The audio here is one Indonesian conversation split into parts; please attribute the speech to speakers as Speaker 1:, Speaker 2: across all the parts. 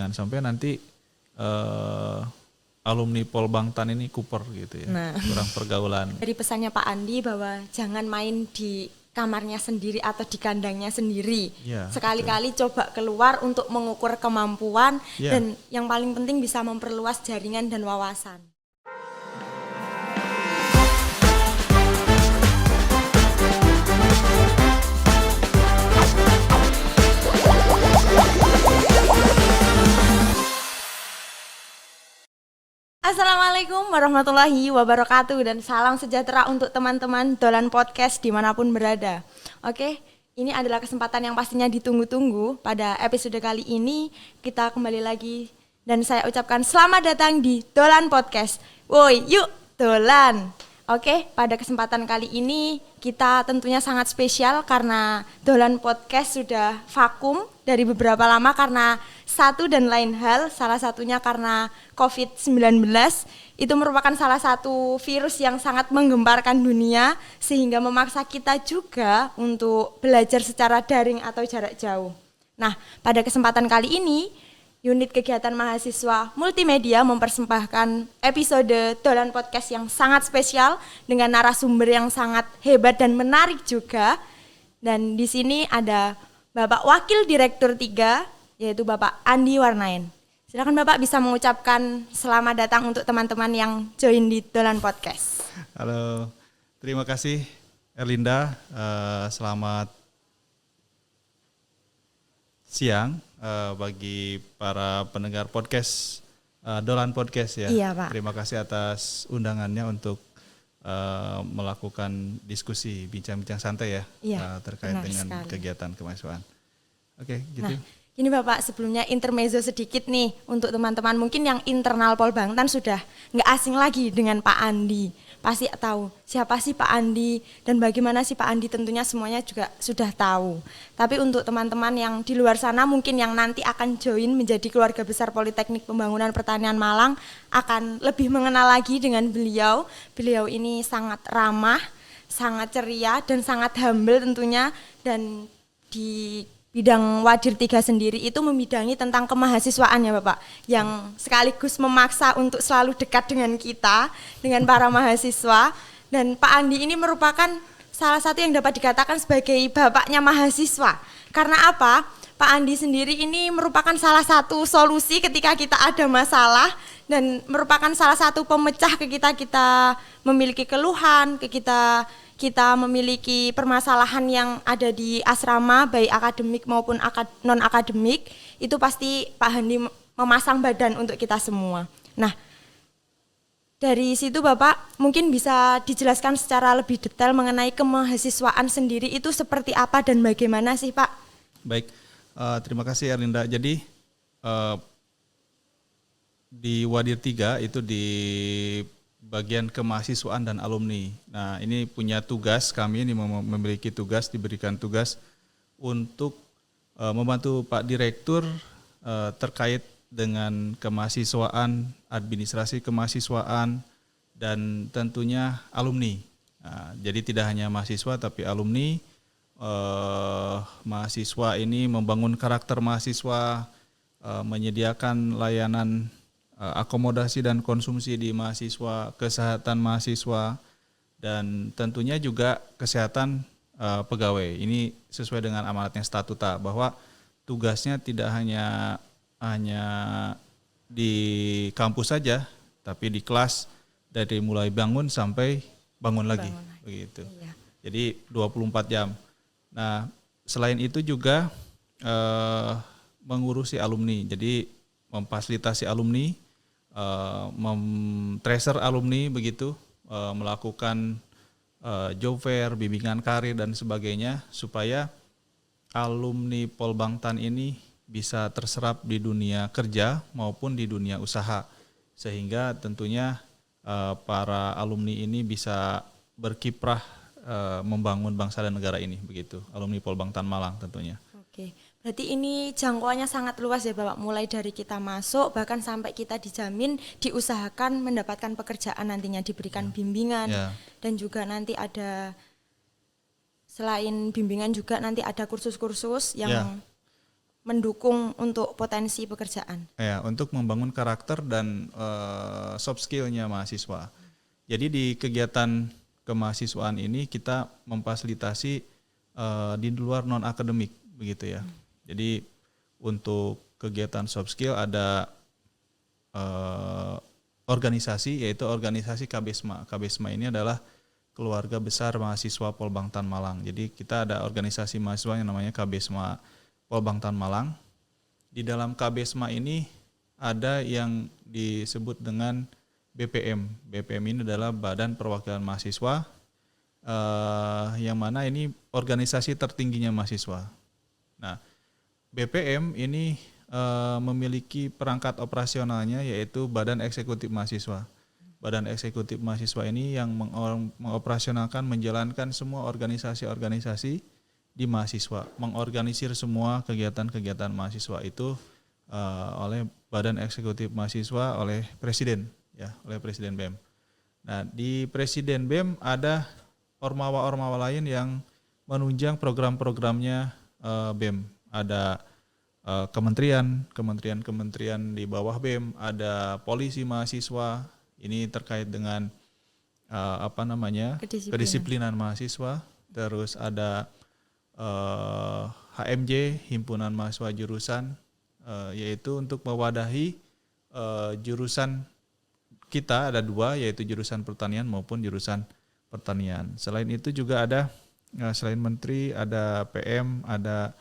Speaker 1: jangan sampai nanti alumni Polbangtan ini kuper gitu ya, kurang pergaulan.
Speaker 2: Dari pesannya Pak Andi bahwa jangan main di kamarnya sendiri atau di kandangnya sendiri.
Speaker 1: Ya,
Speaker 2: sekali-kali coba keluar untuk mengukur kemampuan
Speaker 1: ya.
Speaker 2: dan yang paling penting bisa memperluas jaringan dan wawasan. Assalamualaikum warahmatullahi wabarakatuh dan salam sejahtera untuk teman-teman Dolan Podcast dimanapun berada. Oke, ini adalah kesempatan yang pastinya ditunggu-tunggu. Pada episode kali ini kita kembali lagi dan saya ucapkan selamat datang di Dolan Podcast. Woi, yuk dolan! Oke, pada kesempatan kali ini kita tentunya sangat spesial karena Dolan Podcast sudah vakum dari beberapa lama karena satu dan lain hal, salah satunya karena COVID-19. Itu merupakan salah satu virus yang sangat menggemparkan dunia sehingga memaksa kita juga untuk belajar secara daring atau jarak jauh. Nah, pada kesempatan kali ini unit kegiatan mahasiswa multimedia mempersembahkan episode Dolan Podcast yang sangat spesial dengan narasumber yang sangat hebat dan menarik juga. Dan di sini ada Bapak Wakil Direktur 3, yaitu Bapak Andi Warnain. Silakan Bapak bisa mengucapkan selamat datang untuk teman-teman yang join di Dolan Podcast.
Speaker 1: Halo, terima kasih Erlinda, selamat siang bagi para pendengar podcast Dolan Podcast ya.
Speaker 2: Iya, Pak.
Speaker 1: Terima kasih atas undangannya untuk melakukan diskusi bincang-bincang santai ya, terkait dengan
Speaker 2: sekali
Speaker 1: kegiatan kemahasiswaan. Oke, gitu.
Speaker 2: Nah, ini Bapak sebelumnya intermezzo sedikit nih untuk teman-teman mungkin yang internal Polbangtan sudah nggak asing lagi dengan Pak Andi. Pasti tahu siapa sih Pak Andi dan bagaimana sih Pak Andi, tentunya semuanya juga sudah tahu. Tapi untuk teman-teman yang di luar sana mungkin yang nanti akan join menjadi keluarga besar Politeknik Pembangunan Pertanian Malang akan lebih mengenal lagi dengan beliau. Beliau ini sangat ramah, sangat ceria dan sangat humble tentunya, dan di bidang Wadir 3 sendiri itu membidangi tentang kemahasiswaan ya Bapak, yang sekaligus memaksa untuk selalu dekat dengan kita, dengan para mahasiswa. Dan Pak Andi ini merupakan salah satu yang dapat dikatakan sebagai bapaknya mahasiswa. Karena apa? Pak Andi sendiri ini merupakan salah satu solusi ketika kita ada masalah dan merupakan salah satu pemecah kita memiliki keluhan, kita memiliki permasalahan yang ada di asrama, baik akademik maupun non-akademik, itu pasti Pak Andi memasang badan untuk kita semua. Nah, dari situ Bapak mungkin bisa dijelaskan secara lebih detail mengenai kemahasiswaan sendiri itu seperti apa dan bagaimana sih Pak?
Speaker 1: Baik, terima kasih Erlinda. Jadi di Wadir 3 itu di bagian kemahasiswaan dan alumni. Nah, ini punya tugas, kami ini memiliki tugas, diberikan tugas untuk membantu Pak Direktur terkait dengan kemahasiswaan, administrasi kemahasiswaan, dan tentunya alumni. Nah, jadi tidak hanya mahasiswa tapi alumni. Mahasiswa ini membangun karakter mahasiswa, menyediakan layanan akomodasi dan konsumsi di mahasiswa, kesehatan mahasiswa, dan tentunya juga kesehatan pegawai. Ini sesuai dengan amanatnya statuta bahwa tugasnya tidak hanya di kampus saja, tapi di kelas dari mulai bangun sampai bangun lagi. Begitu. Iya. Jadi 24 jam. Nah, selain itu juga mengurusi alumni. Jadi memfasilitasi alumni, tracer alumni begitu, melakukan job fair, bimbingan karir dan sebagainya supaya alumni Polbangtan ini bisa terserap di dunia kerja maupun di dunia usaha, sehingga tentunya para alumni ini bisa berkiprah membangun bangsa dan negara ini, begitu. Alumni Polbangtan Malang tentunya.
Speaker 2: Oke. Berarti ini jangkauannya sangat luas ya Bapak, mulai dari kita masuk bahkan sampai kita dijamin diusahakan mendapatkan pekerjaan, nantinya diberikan bimbingan dan juga nanti ada, selain bimbingan juga nanti ada kursus-kursus yang mendukung untuk potensi pekerjaan.
Speaker 1: Ya, untuk membangun karakter dan soft skill-nya mahasiswa. Jadi di kegiatan kemahasiswaan ini kita memfasilitasi di luar non akademik begitu ya. Jadi untuk kegiatan soft skill ada organisasi, yaitu organisasi KBSMA. KBSMA ini adalah keluarga besar mahasiswa Polbangtan Malang. Jadi kita ada organisasi mahasiswa yang namanya KBSMA Polbangtan Malang. Di dalam KBSMA ini ada yang disebut dengan BPM. BPM ini adalah Badan Perwakilan Mahasiswa, yang mana ini organisasi tertingginya mahasiswa. Nah, BPM ini memiliki perangkat operasionalnya, yaitu Badan Eksekutif Mahasiswa. Badan Eksekutif Mahasiswa ini yang mengoperasionalkan, menjalankan semua organisasi-organisasi di mahasiswa, mengorganisir semua kegiatan-kegiatan mahasiswa itu oleh Badan Eksekutif Mahasiswa, oleh Presiden, ya, oleh Presiden BEM. Nah, di Presiden BEM ada ormawa-ormawa lain yang menunjang program-programnya BEM. Ada kementerian di bawah BEM, ada polisi mahasiswa, ini terkait dengan kedisiplinan mahasiswa. Terus ada HMJ, Himpunan Mahasiswa Jurusan, yaitu untuk mewadahi jurusan kita ada 2, yaitu jurusan pertanian maupun jurusan pertanian. Selain itu juga ada, selain menteri, ada PM, ada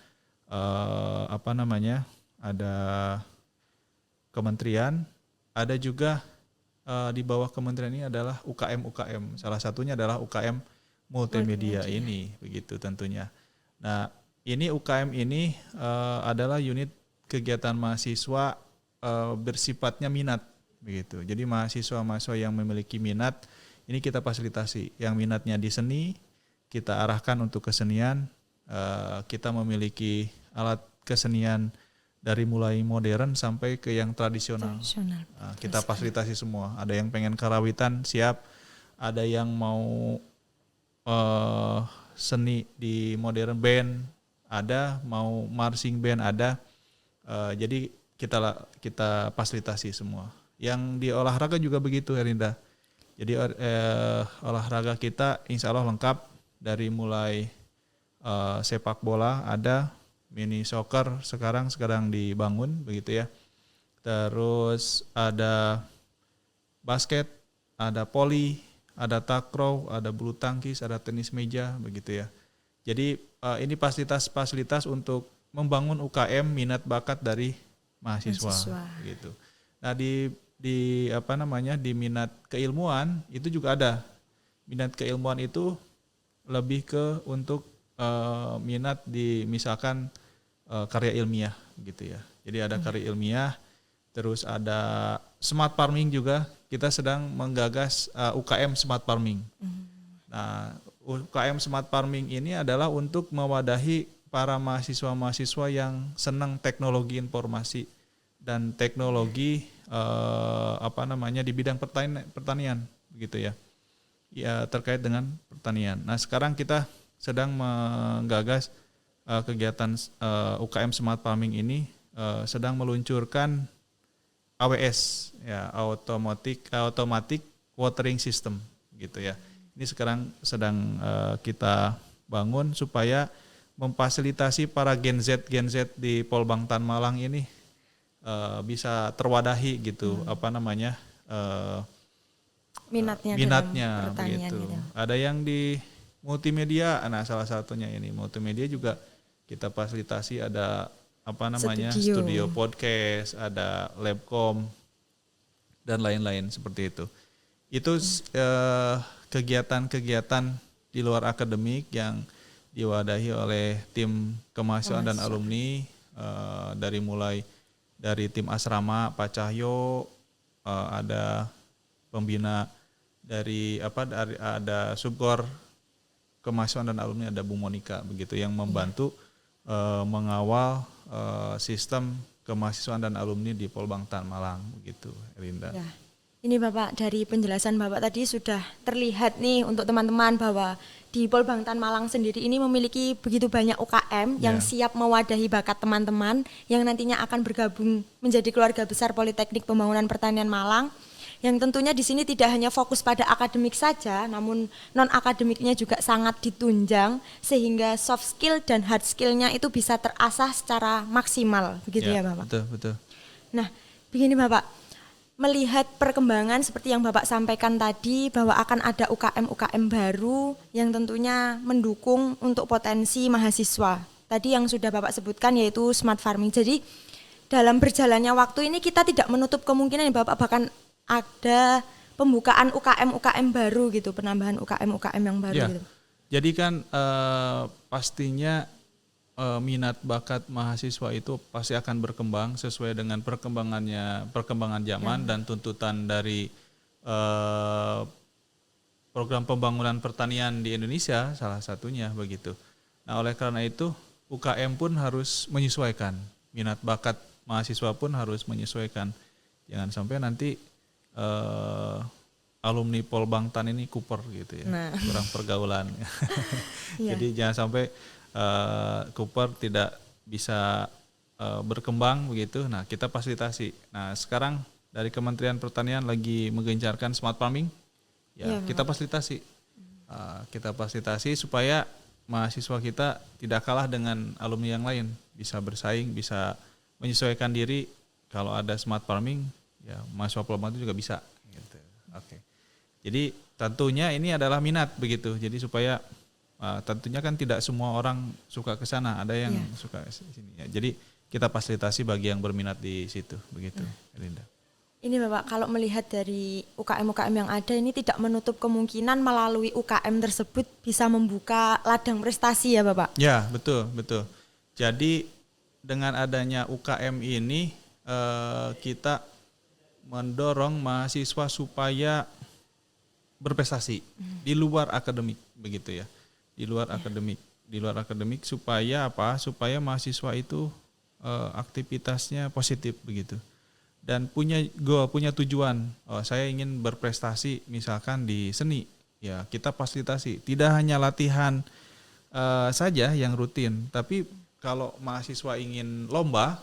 Speaker 1: ada kementerian, ada juga di bawah kementerian ini adalah UKM. Salah satunya adalah UKM multimedia ini, begitu tentunya. Nah, ini UKM ini adalah unit kegiatan mahasiswa bersifatnya minat, begitu. Jadi mahasiswa-mahasiswa yang memiliki minat ini kita fasilitasi. Yang minatnya di seni, kita arahkan untuk kesenian. Kita memiliki alat kesenian dari mulai modern sampai ke yang tradisional. Kita fasilitasi semua. Ada yang pengen karawitan, siap. Ada yang mau seni di modern band, ada. Mau marching band, ada. Jadi kita fasilitasi semua. Yang di olahraga juga begitu, Herinda. Jadi olahraga kita insya Allah lengkap, dari mulai sepak bola ada, mini soccer sekarang dibangun begitu ya. Terus ada basket, ada voli, ada takraw, ada bulu tangkis, ada tenis meja begitu ya. Jadi ini fasilitas untuk membangun UKM minat bakat dari mahasiswa. Gitu. Nah di minat keilmuan itu juga ada. Minat keilmuan itu lebih ke untuk minat di misalkan karya ilmiah gitu ya. Jadi ada karya ilmiah, terus ada smart farming juga. Kita sedang menggagas UKM smart farming. Nah, UKM smart farming ini adalah untuk mewadahi para mahasiswa-mahasiswa yang senang teknologi informasi dan teknologi di bidang pertanian begitu ya. Ya, terkait dengan pertanian. Nah, sekarang kita sedang menggagas kegiatan UKM Smart Farming ini, sedang meluncurkan AWS, ya, automatic watering system gitu ya. Ini sekarang sedang kita bangun supaya memfasilitasi para Gen Z di Polbangtan Malang ini bisa terwadahi gitu, minatnya begitu. Gitu. Ada yang di multimedia, nah salah satunya ini multimedia juga kita fasilitasi, ada studio podcast, ada labcom dan lain-lain seperti itu. Itu kegiatan-kegiatan di luar akademik yang diwadahi oleh tim kemahasiswaan dan alumni, dari tim asrama Pak Cahyo, ada pembina ada subkor kemahasiswaan dan alumni, ada Bu Monika begitu yang membantu mengawal sistem kemahasiswaan dan alumni di Polbangtan Malang begitu, Rinda. Ya.
Speaker 2: Ini Bapak, dari penjelasan Bapak tadi sudah terlihat nih untuk teman-teman bahwa di Polbangtan Malang sendiri ini memiliki begitu banyak UKM yang siap mewadahi bakat teman-teman yang nantinya akan bergabung menjadi keluarga besar Politeknik Pembangunan Pertanian Malang. Yang tentunya di sini tidak hanya fokus pada akademik saja, namun non-akademiknya juga sangat ditunjang sehingga soft skill dan hard skill-nya itu bisa terasah secara maksimal, begitu ya Bapak?
Speaker 1: Betul, betul.
Speaker 2: Nah, begini Bapak, melihat perkembangan seperti yang Bapak sampaikan tadi bahwa akan ada UKM-UKM baru yang tentunya mendukung untuk potensi mahasiswa. Tadi yang sudah Bapak sebutkan yaitu smart farming. Jadi dalam berjalannya waktu ini kita tidak menutup kemungkinan ya Bapak, bahkan ada pembukaan UKM-UKM baru gitu, penambahan UKM-UKM yang baru gitu.
Speaker 1: Jadi kan pastinya minat bakat mahasiswa itu pasti akan berkembang sesuai dengan perkembangan zaman dan tuntutan dari program pembangunan pertanian di Indonesia salah satunya begitu. Nah, oleh karena itu UKM pun harus menyesuaikan, minat bakat mahasiswa pun harus menyesuaikan. Jangan sampai nanti alumni Polbangtan ini kuper gitu ya, kurang pergaulan. Jadi jangan sampai Cooper tidak bisa berkembang begitu. Nah, kita fasilitasi. Nah, sekarang dari Kementerian Pertanian lagi menggencarkan smart farming. Kita fasilitasi. Kita fasilitasi supaya mahasiswa kita tidak kalah dengan alumni yang lain, bisa bersaing, bisa menyesuaikan diri. Kalau ada smart farming, ya mahasiswa Polbangtan juga bisa gitu. Oke. Jadi tentunya ini adalah minat begitu. Jadi supaya tentunya kan tidak semua orang suka ke sana, ada yang suka ke sini. Ya. Jadi kita fasilitasi bagi yang berminat di situ, begitu, Linda.
Speaker 2: Ini Bapak, kalau melihat dari UKM-UKM yang ada ini tidak menutup kemungkinan melalui UKM tersebut bisa membuka ladang prestasi ya Bapak?
Speaker 1: Ya, betul, betul. Jadi dengan adanya UKM ini kita mendorong mahasiswa supaya berprestasi di luar akademik, begitu ya. Di luar akademik supaya apa? Supaya mahasiswa itu aktivitasnya positif begitu dan punya goal, punya tujuan. Saya ingin berprestasi misalkan di seni, ya kita fasilitasi. Tidak hanya latihan saja yang rutin, tapi kalau mahasiswa ingin lomba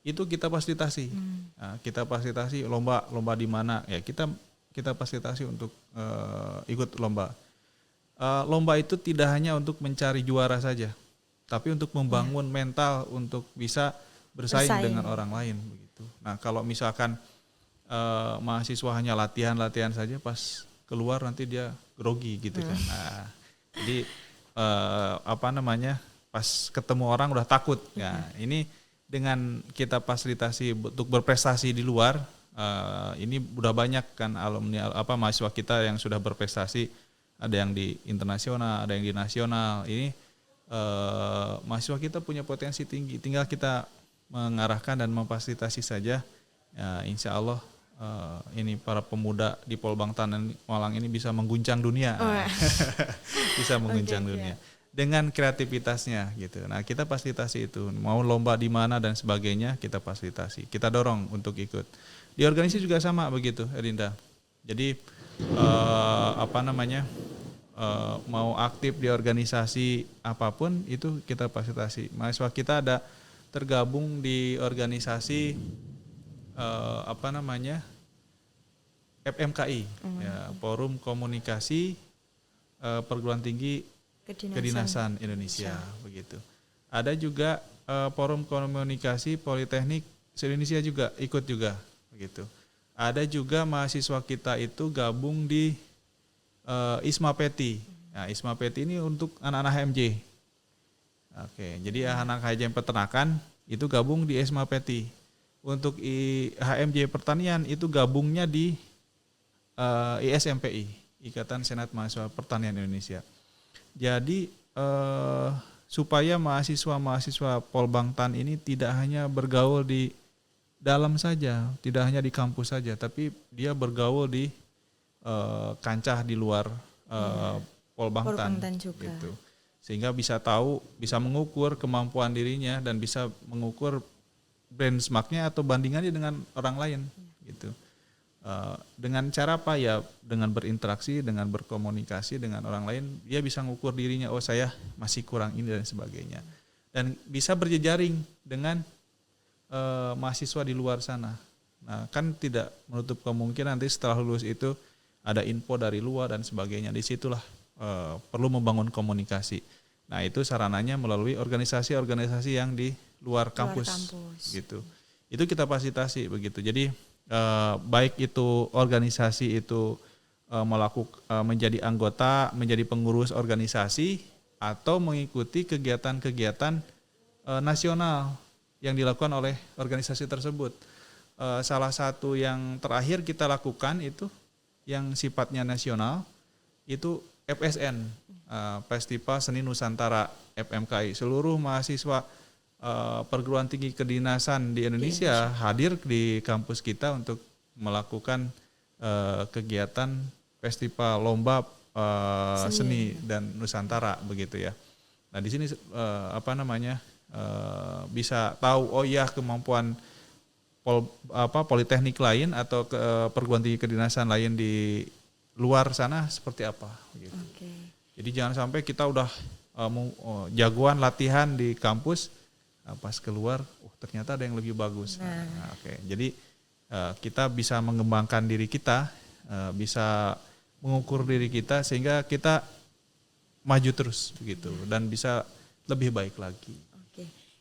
Speaker 1: itu kita fasilitasi. Nah, kita fasilitasi lomba di mana ya kita fasilitasi untuk ikut lomba. Lomba itu tidak hanya untuk mencari juara saja, tapi untuk membangun mental untuk bisa bersaing dengan orang lain begitu. Nah, kalau misalkan mahasiswa hanya latihan saja, pas keluar nanti dia grogi gitu kan. Nah, jadi pas ketemu orang udah takut. Nah, ini dengan kita fasilitasi untuk berprestasi di luar, ini udah banyak kan alumni mahasiswa kita yang sudah berprestasi. Ada yang di internasional, ada yang di nasional. Ini mahasiswa kita punya potensi tinggi, tinggal kita mengarahkan dan memfasilitasi saja. Ya, insya Allah ini para pemuda di Polbangtan Malang ini bisa mengguncang dunia, bisa mengguncang dunia dengan kreativitasnya gitu. Nah, kita fasilitasi itu, mau lomba di mana dan sebagainya kita fasilitasi, kita dorong untuk ikut. Di organisasi juga sama begitu, Erinda. Jadi mau aktif di organisasi apapun itu kita fasilitasi. Mahasiswa kita ada tergabung di organisasi FMKI, ya, Forum Komunikasi Perguruan Tinggi Kedinasan Indonesia, begitu. Ada juga Forum Komunikasi Politeknik se-Indonesia juga ikut juga, begitu. Ada juga mahasiswa kita itu gabung di ISMA PETI. Nah, ISMA PETI ini untuk anak-anak HMJ. Oke, jadi anak HMJ peternakan itu gabung di ISMA PETI. Untuk HMJ pertanian itu gabungnya di ISMPI, Ikatan Senat Mahasiswa Pertanian Indonesia. Jadi supaya mahasiswa Polbangtan ini tidak hanya bergaul di dalam saja, tidak hanya di kampus saja, tapi dia bergaul di kancah di luar Polbangtan juga. Gitu. Sehingga bisa tahu, bisa mengukur kemampuan dirinya dan bisa mengukur benchmarknya atau bandingannya dengan orang lain gitu. Dengan cara apa ya? Dengan berinteraksi, dengan berkomunikasi dengan orang lain, dia bisa ngukur dirinya, oh saya masih kurang ini dan sebagainya. Dan bisa berjejaring dengan mahasiswa di luar sana. Nah, kan tidak menutup kemungkinan nanti setelah lulus itu ada info dari luar dan sebagainya. Disitulah perlu membangun komunikasi. Nah, itu sarananya melalui organisasi-organisasi yang di luar kampus. Gitu. Itu kita fasilitasi begitu. Jadi baik itu organisasi itu menjadi anggota, menjadi pengurus organisasi atau mengikuti kegiatan-kegiatan nasional yang dilakukan oleh organisasi tersebut. Salah satu yang terakhir kita lakukan itu yang sifatnya nasional itu FSN, Festival Seni Nusantara FMKI. Seluruh mahasiswa perguruan tinggi kedinasan di Indonesia hadir di kampus kita untuk melakukan kegiatan festival lomba seni dan Nusantara begitu ya. Nah di sini bisa tahu oh ya kemampuan politeknik lain atau perguruan tinggi kedinasan lain di luar sana seperti apa gitu. Jadi jangan sampai kita udah jagoan latihan di kampus pas keluar ternyata ada yang lebih bagus. Jadi kita bisa mengembangkan diri kita, bisa mengukur diri kita sehingga kita maju terus begitu dan bisa lebih baik lagi.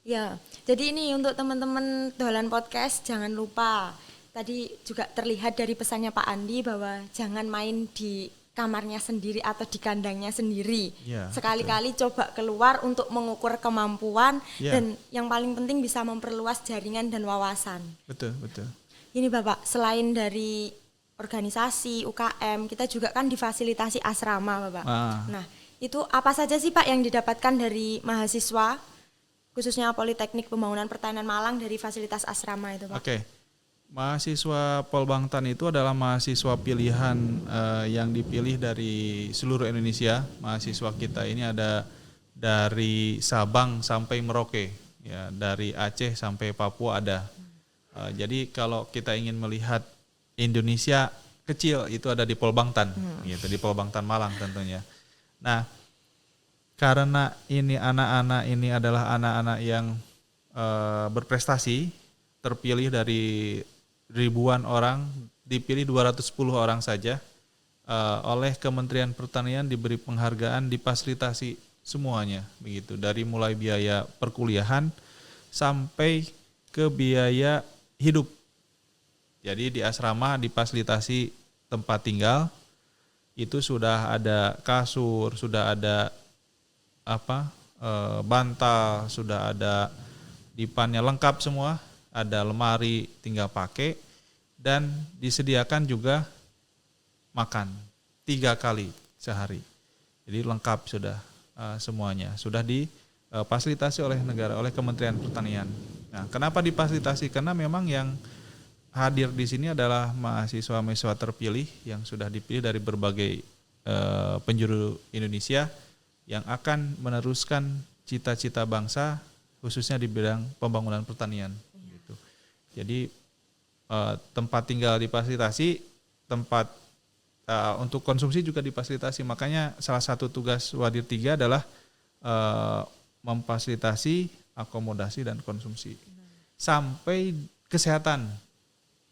Speaker 2: Ya, jadi ini untuk teman-teman Dolan Podcast jangan lupa tadi juga terlihat dari pesannya Pak Andi bahwa jangan main di kamarnya sendiri atau di kandangnya sendiri. Sekali-kali coba keluar untuk mengukur kemampuan dan yang paling penting bisa memperluas jaringan dan wawasan.
Speaker 1: Betul.
Speaker 2: Ini Bapak, selain dari organisasi UKM, kita juga kan difasilitasi asrama Bapak. Nah, itu apa saja sih Pak yang didapatkan dari mahasiswa khususnya Politeknik Pembangunan Pertanian Malang dari fasilitas asrama itu Pak?
Speaker 1: Mahasiswa Polbangtan itu adalah mahasiswa pilihan yang dipilih dari seluruh Indonesia. Mahasiswa kita ini ada dari Sabang sampai Merauke, ya, dari Aceh sampai Papua ada. Jadi kalau kita ingin melihat Indonesia kecil itu ada di Polbangtan, gitu, di Polbangtan Malang tentunya. Nah, karena ini anak-anak ini adalah anak-anak yang berprestasi, terpilih dari ribuan orang, dipilih 210 orang saja, oleh Kementerian Pertanian diberi penghargaan, difasilitasi semuanya begitu, dari mulai biaya perkuliahan sampai ke biaya hidup. Jadi di asrama difasilitasi tempat tinggal, itu sudah ada kasur, sudah ada bantal, sudah ada dipannya lengkap semua, ada lemari tinggal pakai, dan disediakan juga makan 3 kali sehari. Jadi lengkap sudah semuanya, sudah difasilitasi oleh negara, oleh Kementerian Pertanian. Nah, kenapa difasilitasi? Karena memang yang hadir di sini adalah mahasiswa-mahasiswa terpilih yang sudah dipilih dari berbagai penjuru Indonesia yang akan meneruskan cita-cita bangsa khususnya di bidang pembangunan pertanian. Gitu. Jadi tempat tinggal difasilitasi, tempat untuk konsumsi juga difasilitasi. Makanya salah satu tugas Wadir 3 adalah memfasilitasi akomodasi dan konsumsi. Sampai kesehatan.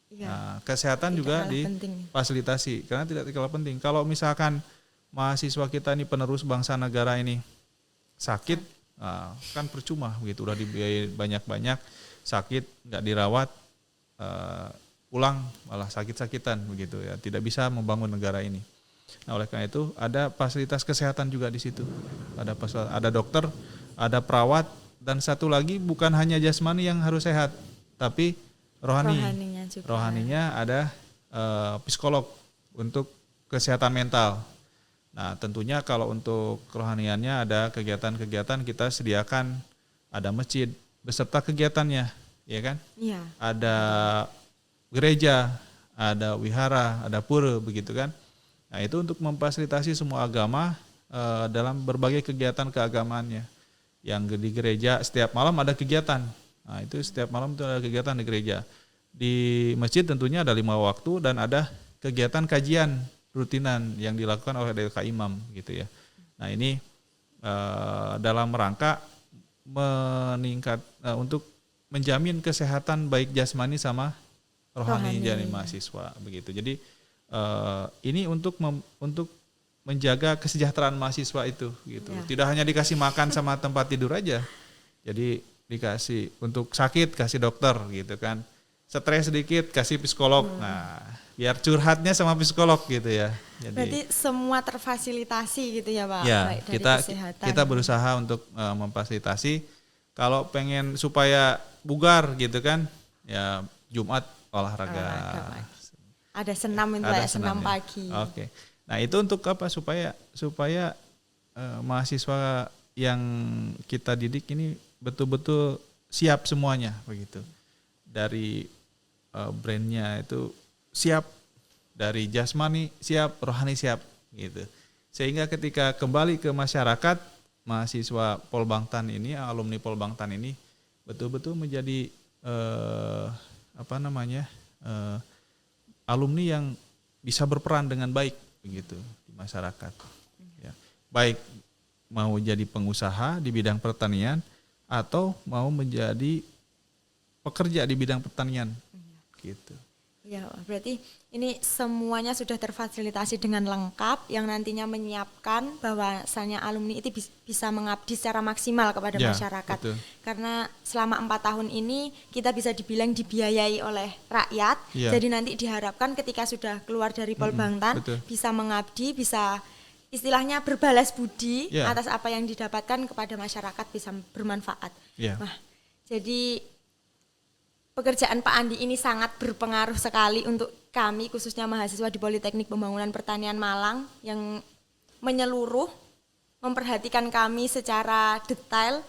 Speaker 1: Nah, kesehatan juga difasilitasi karena tidak kalah penting. Kalau misalkan mahasiswa kita ini penerus bangsa negara ini sakit, kan percuma begitu, udah dibiayai banyak-banyak, sakit nggak dirawat, pulang malah sakit-sakitan begitu ya, tidak bisa membangun negara ini. Nah, oleh karena itu ada fasilitas kesehatan juga di situ, ada dokter, ada perawat, dan satu lagi bukan hanya jasmani yang harus sehat, tapi rohaninya ada psikolog untuk kesehatan mental. Nah, tentunya kalau untuk kerohaniannya ada kegiatan-kegiatan kita sediakan, ada masjid beserta kegiatannya, ya kan? Iya. Ada gereja, ada wihara, ada pura, begitu kan? Nah, itu untuk memfasilitasi semua agama dalam berbagai kegiatan keagamaannya. Yang di gereja setiap malam ada kegiatan. Nah, itu setiap malam itu ada kegiatan di gereja. di masjid tentunya ada 5 waktu dan ada kegiatan kajian rutinan yang dilakukan oleh DLK Imam gitu ya. Nah ini dalam rangka meningkat untuk menjamin kesehatan baik jasmani sama rohani dari mahasiswa begitu. Jadi ini untuk menjaga kesejahteraan mahasiswa itu gitu. Ya. Tidak hanya dikasih makan sama tempat tidur aja. Jadi dikasih untuk sakit kasih dokter gitu kan. Stres sedikit kasih psikolog. Nah, biar curhatnya sama psikolog gitu ya. Jadi,
Speaker 2: berarti semua terfasilitasi gitu ya Pak.
Speaker 1: Ya,
Speaker 2: baik dari
Speaker 1: kita berusaha untuk memfasilitasi. Kalau pengen supaya bugar gitu kan, ya Jumat olahraga.
Speaker 2: Ada senam itu ya, senam pagi.
Speaker 1: Oke. Nah itu untuk apa? Supaya mahasiswa yang kita didik ini betul-betul siap semuanya begitu. Dari brandnya itu siap, dari jasmani siap, rohani siap gitu. Sehingga ketika kembali ke masyarakat, mahasiswa Polbangtan ini, alumni Polbangtan ini betul-betul menjadi alumni yang bisa berperan dengan baik begitu di masyarakat. Ya. Baik mau jadi pengusaha di bidang pertanian atau mau menjadi pekerja di bidang pertanian gitu.
Speaker 2: Ya, berarti ini semuanya sudah terfasilitasi dengan lengkap yang nantinya menyiapkan bahwasannya alumni itu bisa mengabdi secara maksimal kepada masyarakat. Betul. Karena selama 4 tahun ini kita bisa dibilang dibiayai oleh rakyat. Ya. Jadi nanti diharapkan ketika sudah keluar dari Polbangtan bisa mengabdi, bisa istilahnya berbalas budi atas apa yang didapatkan kepada masyarakat, bisa bermanfaat. Ya. Nah, jadi pekerjaan Pak Andi ini sangat berpengaruh sekali untuk kami, khususnya mahasiswa di Politeknik Pembangunan Pertanian Malang yang menyeluruh, memperhatikan kami secara detail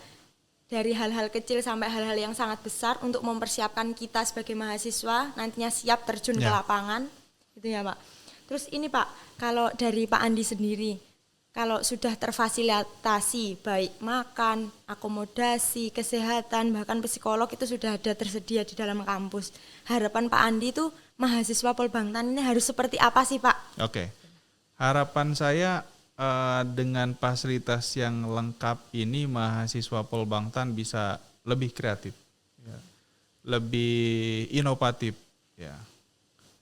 Speaker 2: dari hal-hal kecil sampai hal-hal yang sangat besar untuk mempersiapkan kita sebagai mahasiswa nantinya siap terjun ke lapangan, gitu ya Pak. Terus ini Pak, kalau dari Pak Andi sendiri, kalau sudah terfasilitasi baik makan, akomodasi, kesehatan, bahkan psikolog itu sudah ada tersedia di dalam kampus. Harapan Pak Andi itu mahasiswa Polbangtan ini harus seperti apa sih Pak?
Speaker 1: Oke, harapan saya dengan fasilitas yang lengkap ini mahasiswa Polbangtan bisa lebih kreatif, ya, lebih inovatif, ya,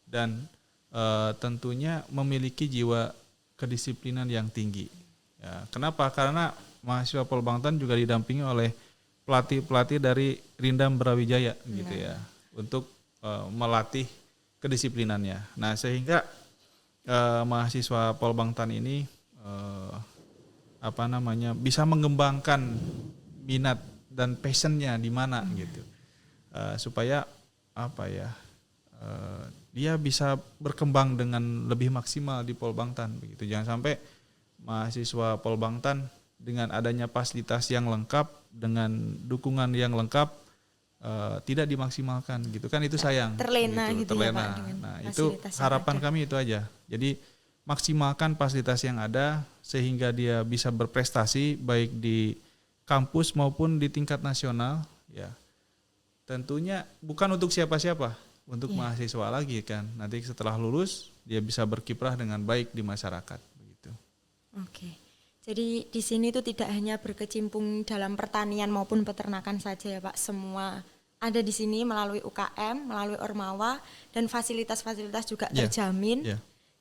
Speaker 1: dan tentunya memiliki jiwa kedisiplinan yang tinggi. Ya, kenapa? Karena mahasiswa Polbangtan juga didampingi oleh pelatih-pelatih dari Rindam Brawijaya gitu ya, untuk melatih kedisiplinannya. Nah, sehingga mahasiswa Polbangtan ini bisa mengembangkan minat dan passionnya di mana gitu, supaya dia bisa berkembang dengan lebih maksimal di Polbangtan begitu. Jangan sampai mahasiswa Polbangtan dengan adanya fasilitas yang lengkap, dengan dukungan yang lengkap tidak dimaksimalkan gitu kan, itu sayang.
Speaker 2: Terlena gitu ya Pak.
Speaker 1: Nah, itu harapan kami itu aja. Jadi maksimalkan fasilitas yang ada sehingga dia bisa berprestasi baik di kampus maupun di tingkat nasional ya. Tentunya bukan untuk siapa-siapa, untuk mahasiswa lagi kan. Nanti setelah lulus dia bisa berkiprah dengan baik di masyarakat begitu.
Speaker 2: Oke. Jadi di sini itu tidak hanya berkecimpung dalam pertanian maupun peternakan saja ya Pak. Semua ada di sini melalui UKM, melalui Ormawa, dan fasilitas-fasilitas juga terjamin.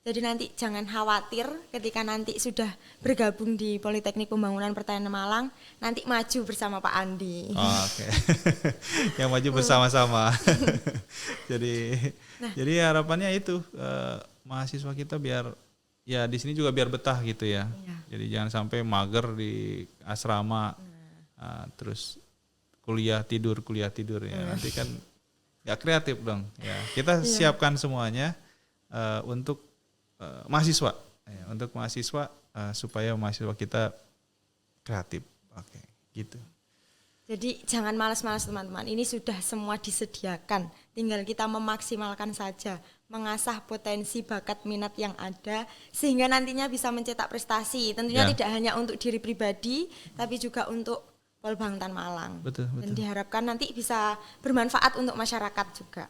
Speaker 2: Jadi nanti jangan khawatir ketika nanti sudah bergabung di Politeknik Pembangunan Pertanian Malang, nanti maju bersama Pak Andi.
Speaker 1: Oh, oke. Yang maju bersama-sama. Jadi harapannya itu mahasiswa kita biar ya di sini juga biar betah gitu ya. Jadi jangan sampai mager di asrama, terus kuliah tidur ya. Nanti kan nggak kreatif dong. Ya kita siapkan semuanya untuk mahasiswa, untuk mahasiswa supaya mahasiswa kita kreatif, gitu.
Speaker 2: Jadi jangan malas-malas teman-teman, ini sudah semua disediakan, tinggal kita memaksimalkan saja, mengasah potensi bakat minat yang ada, sehingga nantinya bisa mencetak prestasi, tentunya tidak hanya untuk diri pribadi, tapi juga untuk Polbangtan Malang.
Speaker 1: Betul.
Speaker 2: Dan diharapkan nanti bisa bermanfaat untuk masyarakat juga.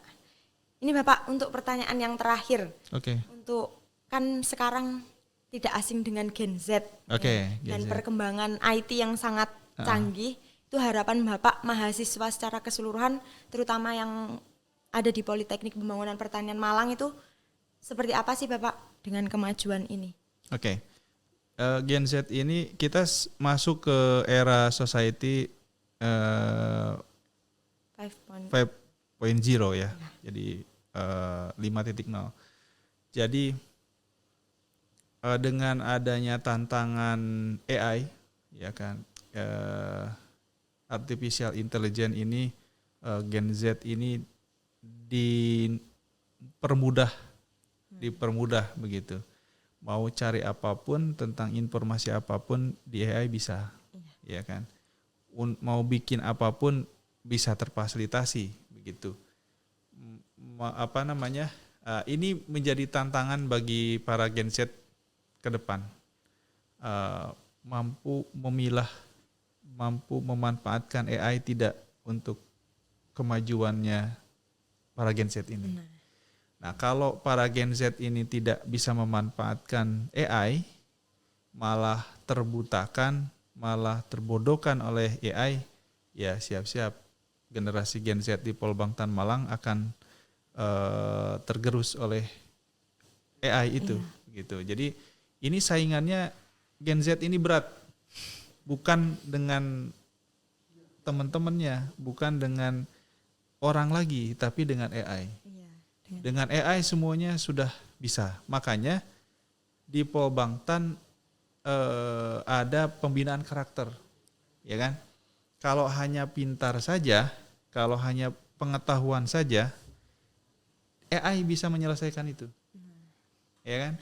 Speaker 2: Ini Bapak untuk pertanyaan yang terakhir.
Speaker 1: Oke.
Speaker 2: Untuk kan sekarang tidak asing dengan Gen Z
Speaker 1: Oke,
Speaker 2: dan
Speaker 1: Gen Z.
Speaker 2: perkembangan IT yang sangat canggih. Itu harapan Bapak mahasiswa secara keseluruhan, terutama yang ada di Politeknik Pembangunan Pertanian Malang itu seperti apa sih Bapak dengan kemajuan ini?
Speaker 1: Oke. Gen Z ini kita masuk ke era society 5.0 ya. Jadi 5.0. Jadi dengan adanya tantangan AI ya kan, artificial intelligence ini, Gen Z ini dipermudah begitu. Mau cari apapun tentang informasi apapun di AI bisa, ya kan. Mau bikin apapun bisa terfasilitasi begitu. Ini menjadi tantangan bagi para Gen Z ke depan. Mampu memilah, mampu memanfaatkan AI tidak untuk kemajuannya para Gen Z ini. Nah, kalau para Gen Z ini tidak bisa memanfaatkan AI, malah terbutakan, malah terbodohkan oleh AI, ya siap-siap generasi Gen Z di Polbangtan Malang akan tergerus oleh AI itu, gitu. Jadi ini saingannya Gen Z ini berat, bukan dengan teman-temannya, bukan dengan orang lagi, tapi dengan AI. Dengan AI semuanya sudah bisa. Makanya di Polbangtan ada pembinaan karakter, ya kan? Kalau hanya pintar saja, kalau hanya pengetahuan saja, AI bisa menyelesaikan itu, ya kan?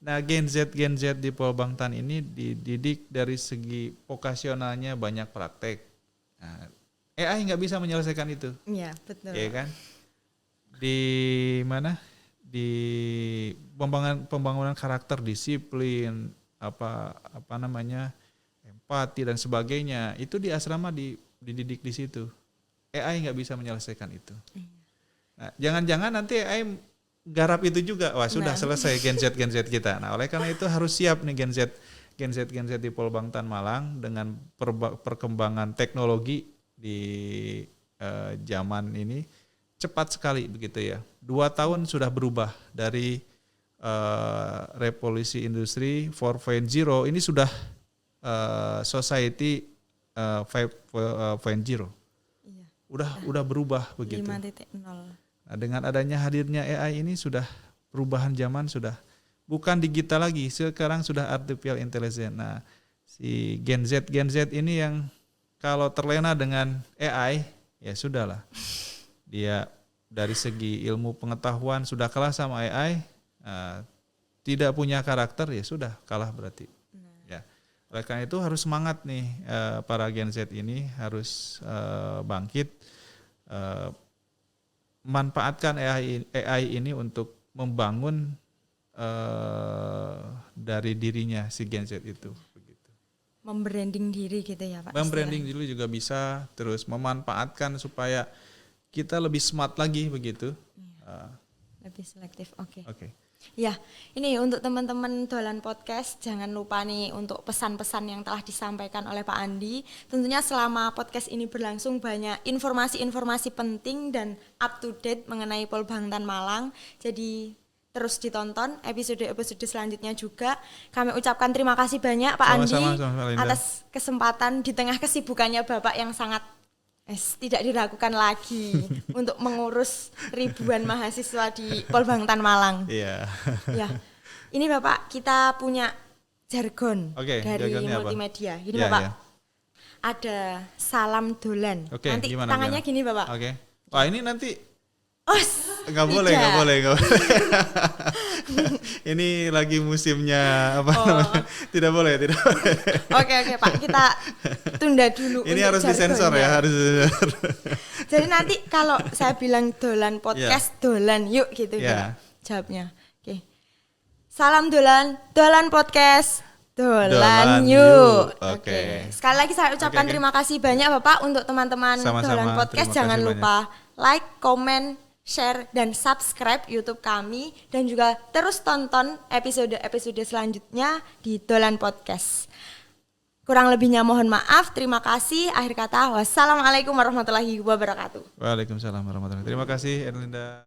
Speaker 1: Nah, Gen Z di Polbangtan ini dididik dari segi vokasionalnya banyak praktek. Nah, AI nggak bisa menyelesaikan itu,
Speaker 2: Iya, betul.
Speaker 1: ya kan? Di mana? Di pembangunan karakter, disiplin, empati dan sebagainya, itu di asrama dididik di situ. AI nggak bisa menyelesaikan itu. Nah, jangan-jangan nanti AI garap itu juga, wah sudah selesai Gen Z kita. Nah, oleh karena itu harus siap nih Gen Z di Polbangtan Malang dengan perkembangan teknologi di zaman ini cepat sekali begitu ya. 2 tahun sudah berubah dari revolusi industri 4.0 ini sudah society 5.0. Udah berubah begitu.
Speaker 2: 5.0.
Speaker 1: Nah, dengan adanya hadirnya AI ini sudah perubahan zaman, sudah bukan digital lagi, sekarang sudah artificial intelligence. Nah, si Gen Z ini yang kalau terlena dengan AI, ya sudahlah. Dia dari segi ilmu pengetahuan sudah kalah sama AI, tidak punya karakter, ya sudah kalah berarti. Ya, oleh karena itu harus semangat nih, para Gen Z ini harus bangkit, manfaatkan AI ini untuk membangun dari dirinya si Gen Z itu. Begitu.
Speaker 2: Membranding diri gitu ya Pak?
Speaker 1: Membranding diri juga bisa, terus memanfaatkan supaya kita lebih smart lagi begitu.
Speaker 2: Lebih selektif, oke.
Speaker 1: Oke.
Speaker 2: Ya, ini untuk teman-teman Dolan Podcast, jangan lupa nih untuk pesan-pesan yang telah disampaikan oleh Pak Andi. Tentunya selama podcast ini berlangsung banyak informasi-informasi penting dan up to date mengenai Polbangtan Malang. Jadi terus ditonton episode-episode selanjutnya juga. Kami ucapkan terima kasih banyak Pak Andi atas kesempatan di tengah kesibukannya Bapak yang sangat tidak diragukan lagi untuk mengurus ribuan mahasiswa di Polbangtan Malang.
Speaker 1: Iya.
Speaker 2: Ya, ini Bapak kita punya jargon dari multimedia. Gini Bapak, ada salam dolan. Nanti tangannya gini Bapak.
Speaker 1: Oke. Wah ini nanti nggak boleh. Ini lagi musimnya namanya? Tidak boleh.
Speaker 2: Oke Pak, kita tunda dulu.
Speaker 1: Ini harus disensor ya, harus disensor.
Speaker 2: Jadi nanti kalau saya bilang dolan podcast, dolan yuk gitu ya jawabnya. Oke. Salam dolan podcast, dolan yuk. Oke. Sekali lagi saya ucapkan terima kasih banyak Bapak untuk teman-teman Dolan Podcast. Jangan lupa like, komen, share, dan subscribe YouTube kami. Dan juga terus tonton episode-episode selanjutnya di Dolan Podcast. Kurang lebihnya mohon maaf, terima kasih. Akhir kata, wassalamualaikum warahmatullahi wabarakatuh.
Speaker 1: Waalaikumsalam warahmatullahi wabarakatuh. Terima kasih Erlinda.